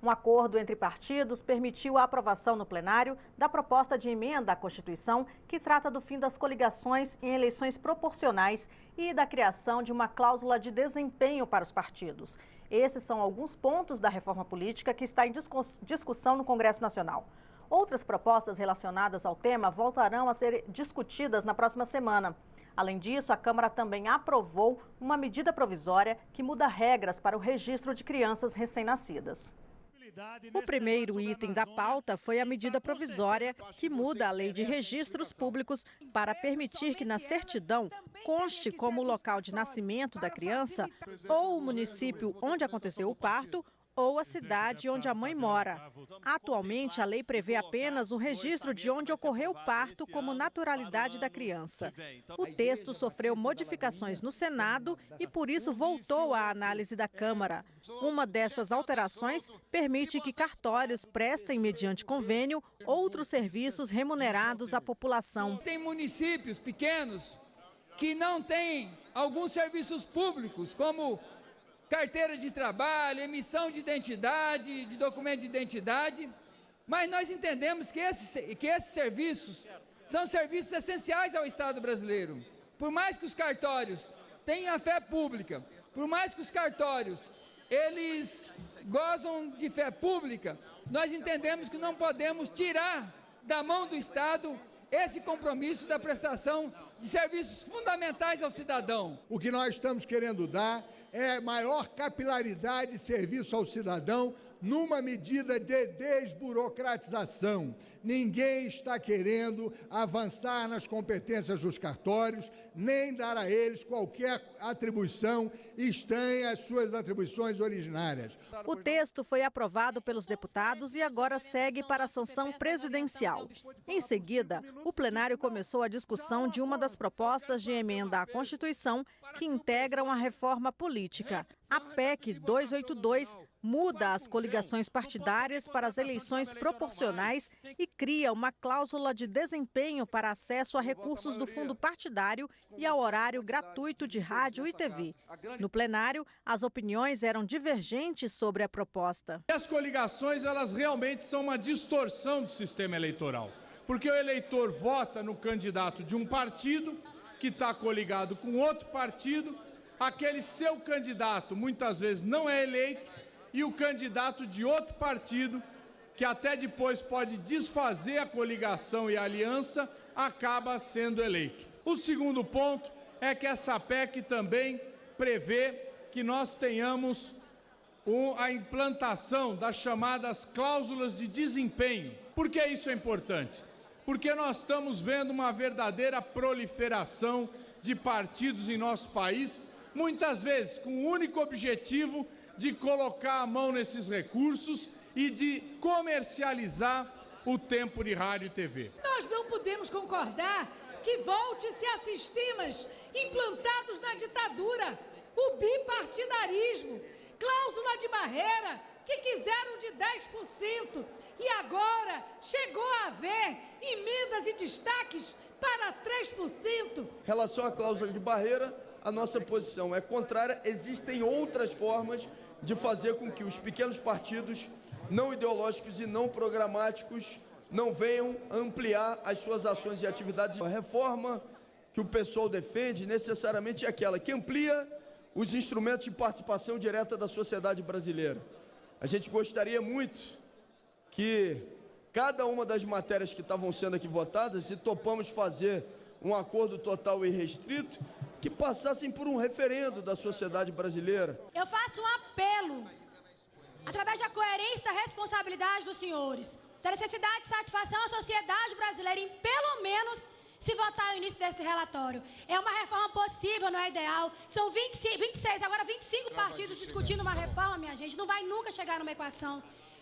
Um acordo entre partidos permitiu a aprovação no plenário da proposta de emenda à Constituição que trata do fim das coligações em eleições proporcionais e da criação de uma cláusula de desempenho para os partidos. Esses são alguns pontos da reforma política que está em discussão no Congresso Nacional. Outras propostas relacionadas ao tema voltarão a ser discutidas na próxima semana. Além disso, a Câmara também aprovou uma medida provisória que muda regras para o registro de crianças recém-nascidas. O primeiro item da pauta foi a medida provisória que muda a Lei de Registros Públicos para permitir que na certidão conste como o local de nascimento da criança ou o município onde aconteceu o parto ou a cidade onde a mãe mora. Atualmente, a lei prevê apenas o registro de onde ocorreu o parto como naturalidade da criança. O texto sofreu modificações no Senado e, por isso, voltou à análise da Câmara. Uma dessas alterações permite que cartórios prestem, mediante convênio, outros serviços remunerados à população. Tem municípios pequenos que não têm alguns serviços públicos, como carteira de trabalho, emissão de identidade, de documento de identidade, mas nós entendemos que esses serviços são serviços essenciais ao Estado brasileiro. Por mais que os cartórios tenham a fé pública, por mais que os cartórios eles gozam de fé pública, nós entendemos que não podemos tirar da mão do Estado esse compromisso da prestação de serviços fundamentais ao cidadão. O que nós estamos querendo dar é maior capilaridade de serviço ao cidadão numa medida de desburocratização. Ninguém está querendo avançar nas competências dos cartórios, nem dar a eles qualquer atribuição estranha às suas atribuições originárias. O texto foi aprovado pelos deputados e agora segue para a sanção presidencial. Em seguida, o plenário começou a discussão de uma das propostas de emenda à Constituição que integram a reforma política. A PEC 282 muda as coligações partidárias para as eleições proporcionais e cria uma cláusula de desempenho para acesso a recursos do fundo partidário e ao horário gratuito de rádio e TV. No plenário, as opiniões eram divergentes sobre a proposta. As coligações, elas realmente são uma distorção do sistema eleitoral, porque o eleitor vota no candidato de um partido que está coligado com outro partido, aquele seu candidato muitas vezes não é eleito e o candidato de outro partido, que até depois pode desfazer a coligação e a aliança, acaba sendo eleito. O segundo ponto é que essa PEC também prevê que nós tenhamos a implantação das chamadas cláusulas de desempenho. Por que isso é importante? Porque nós estamos vendo uma verdadeira proliferação de partidos em nosso país, muitas vezes com o único objetivo de colocar a mão nesses recursos e de comercializar o tempo de rádio e TV. Nós não podemos concordar que volte-se a sistemas implantados na ditadura, o bipartidarismo, cláusula de barreira, que quiseram de 10% e agora chegou a haver emendas e destaques para 3%. Em relação à cláusula de barreira, a nossa posição é contrária. Existem outras formas de fazer com que os pequenos partidos não ideológicos e não programáticos não venham ampliar as suas ações e atividades. A reforma que o pessoal defende necessariamente é aquela que amplia os instrumentos de participação direta da sociedade brasileira. A gente gostaria muito que cada uma das matérias que estavam sendo aqui votadas, e topamos fazer um acordo total e restrito, que passassem por um referendo da sociedade brasileira. Eu faço um apelo, através da coerência e da responsabilidade dos senhores, da necessidade de satisfação à sociedade brasileira em, pelo menos, se votar no início desse relatório. É uma reforma possível, não é ideal. São 26, agora 25 partidos discutindo uma reforma, minha gente. Não vai nunca chegar numa equação.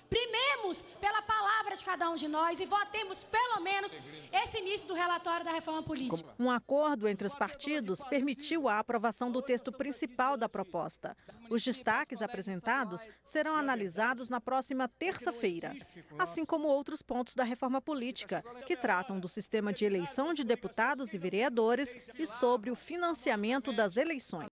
Primemos pela palavra de cada um de nós e votemos, pelo menos, esse início do relatório da reforma política. Um acordo entre os partidos permitiu a aprovação do texto principal da proposta. Os destaques apresentados serão analisados na próxima terça-feira, assim como outros pontos da reforma política, que tratam do sistema de eleição de deputados e vereadores e sobre o financiamento das eleições.